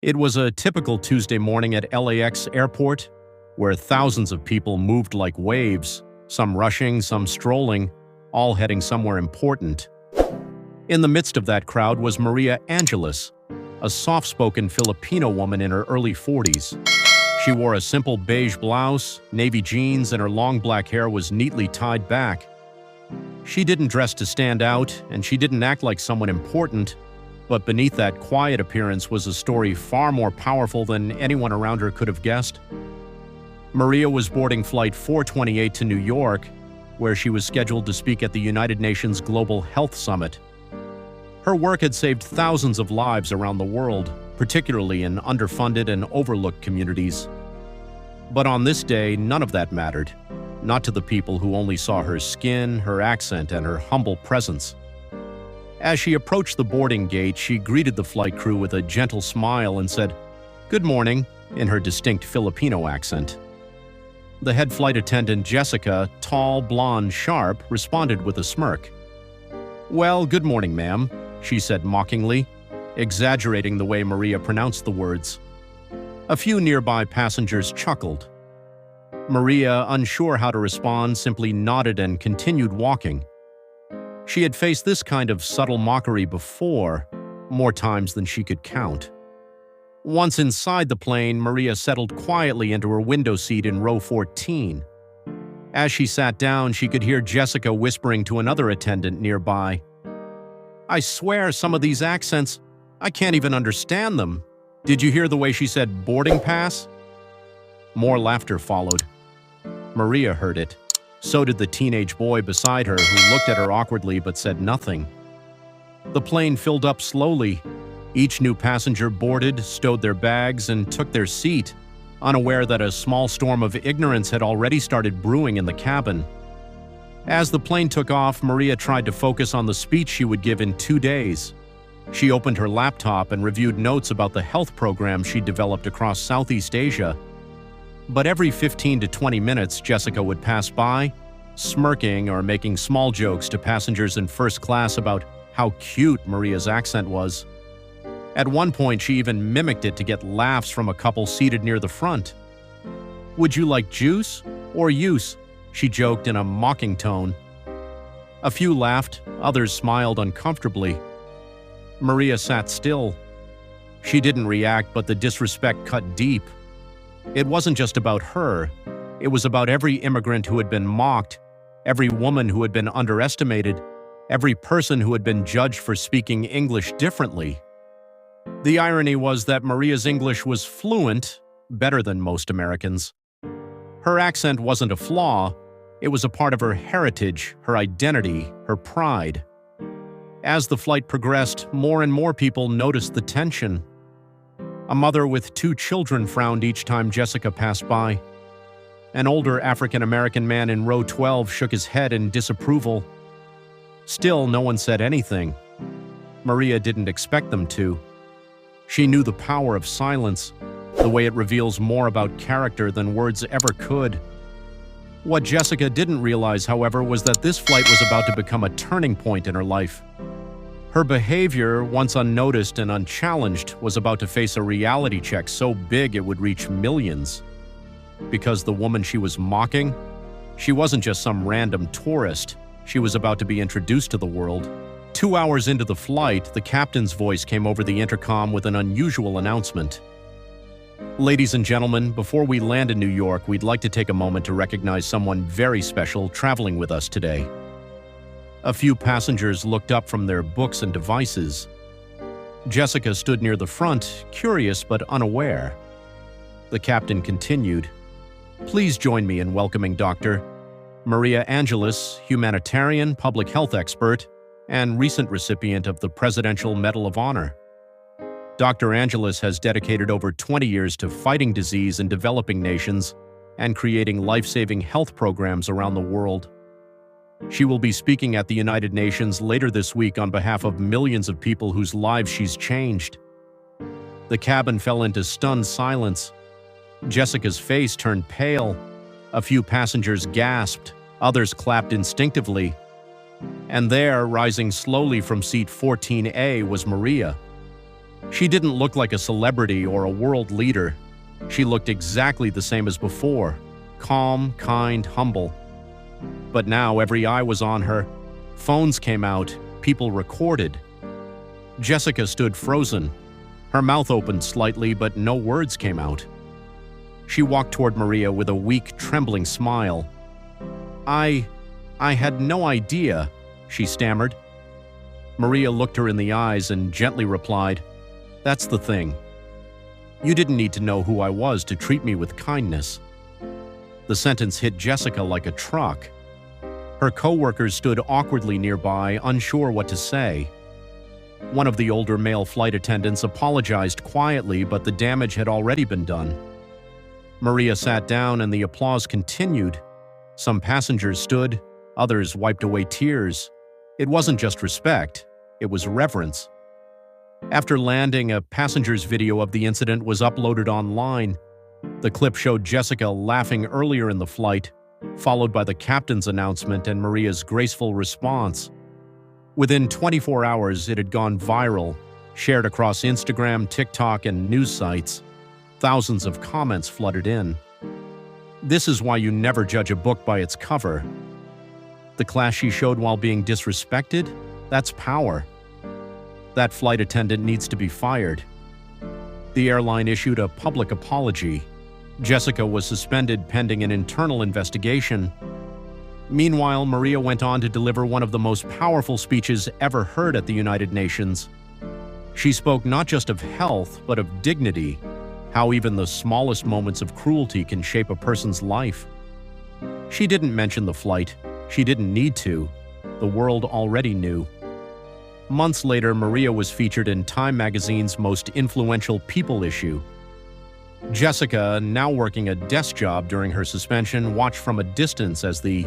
It was a typical Tuesday morning at LAX airport, where thousands of people moved like waves, some rushing, some strolling, all heading somewhere important. In the midst of that crowd was Maria Angeles, a soft-spoken Filipino woman in her early 40s. She wore a simple beige blouse, navy jeans, and her long black hair was neatly tied back. She didn't dress to stand out, and she didn't act like someone important, but beneath that quiet appearance was a story far more powerful than anyone around her could have guessed. Maria was boarding Flight 428 to New York, where she was scheduled to speak at the United Nations Global Health Summit. Her work had saved thousands of lives around the world, particularly in underfunded and overlooked communities. But on this day, none of that mattered, not to the people who only saw her skin, her accent, and her humble presence. As she approached the boarding gate, she greeted the flight crew with a gentle smile and said, "Good morning," in her distinct Filipino accent. The head flight attendant, Jessica, tall, blonde, sharp, responded with a smirk. "Well, good morning, ma'am," she said mockingly, exaggerating the way Maria pronounced the words. A few nearby passengers chuckled. Maria, unsure how to respond, simply nodded and continued walking. She had faced this kind of subtle mockery before, more times than she could count. Once inside the plane, Maria settled quietly into her window seat in row 14. As she sat down, she could hear Jessica whispering to another attendant nearby, "I swear some of these accents, I can't even understand them. Did you hear the way she said boarding pass?" More laughter followed. Maria heard it. So did the teenage boy beside her, who looked at her awkwardly but said nothing. The plane filled up slowly. Each new passenger boarded, stowed their bags, and took their seat, unaware that a small storm of ignorance had already started brewing in the cabin. As the plane took off, Maria tried to focus on the speech she would give in 2 days. She opened her laptop and reviewed notes about the health program she'd developed across Southeast Asia. But every 15 to 20 minutes, Jessica would pass by, smirking or making small jokes to passengers in first class about how cute Maria's accent was. At one point, she even mimicked it to get laughs from a couple seated near the front. "Would you like juice or use?" she joked in a mocking tone. A few laughed, others smiled uncomfortably. Maria sat still. She didn't react, but the disrespect cut deep. It wasn't just about her. It was about every immigrant who had been mocked, every woman who had been underestimated, every person who had been judged for speaking English differently. The irony was that Maria's English was fluent, better than most Americans. Her accent wasn't a flaw. It was a part of her heritage, her identity, her pride. As the flight progressed, more and more people noticed the tension. A mother with 2 children frowned each time Jessica passed by. An older African-American man in row 12 shook his head in disapproval. Still, no one said anything. Maria didn't expect them to. She knew the power of silence, the way it reveals more about character than words ever could. What Jessica didn't realize, however, was that this flight was about to become a turning point in her life. Her behavior, once unnoticed and unchallenged, was about to face a reality check so big it would reach millions. Because the woman she was mocking, she wasn't just some random tourist. She was about to be introduced to the world. 2 hours into the flight, the captain's voice came over the intercom with an unusual announcement. "Ladies and gentlemen, before we land in New York, we'd like to take a moment to recognize someone very special traveling with us today." A few passengers looked up from their books and devices. Jessica stood near the front, curious but unaware. The captain continued, "Please join me in welcoming Dr. Maria Angeles, humanitarian, public health expert, and recent recipient of the Presidential Medal of Honor. Dr. Angeles has dedicated over 20 years to fighting disease in developing nations and creating life-saving health programs around the world. She will be speaking at the United Nations later this week on behalf of millions of people whose lives she's changed." The cabin fell into stunned silence. Jessica's face turned pale. A few passengers gasped, others clapped instinctively. And there, rising slowly from seat 14A, was Maria. She didn't look like a celebrity or a world leader. She looked exactly the same as before, calm, kind, humble. But now every eye was on her. Phones came out, people recorded. Jessica stood frozen. Her mouth opened slightly, but no words came out. She walked toward Maria with a weak, trembling smile. I had no idea," she stammered. Maria looked her in the eyes and gently replied, "That's the thing. You didn't need to know who I was to treat me with kindness." The sentence hit Jessica like a truck. Her co-workers stood awkwardly nearby, unsure what to say. One of the older male flight attendants apologized quietly, but the damage had already been done. Maria sat down and the applause continued. Some passengers stood, others wiped away tears. It wasn't just respect, it was reverence. After landing, a passenger's video of the incident was uploaded online. The clip showed Jessica laughing earlier in the flight, followed by the captain's announcement and Maria's graceful response. Within 24 hours, it had gone viral, shared across Instagram, TikTok, and news sites. Thousands of comments flooded in. This is why you never judge a book by its cover. The class she showed while being disrespected? That's power. That flight attendant needs to be fired. The airline issued a public apology. Jessica was suspended pending an internal investigation. Meanwhile, Maria went on to deliver one of the most powerful speeches ever heard at the United Nations. She spoke not just of health, but of dignity, how even the smallest moments of cruelty can shape a person's life. She didn't mention the flight. She didn't need to. The world already knew. Months later, Maria was featured in Time magazine's most influential people issue. Jessica, now working a desk job during her suspension, watched from a distance as the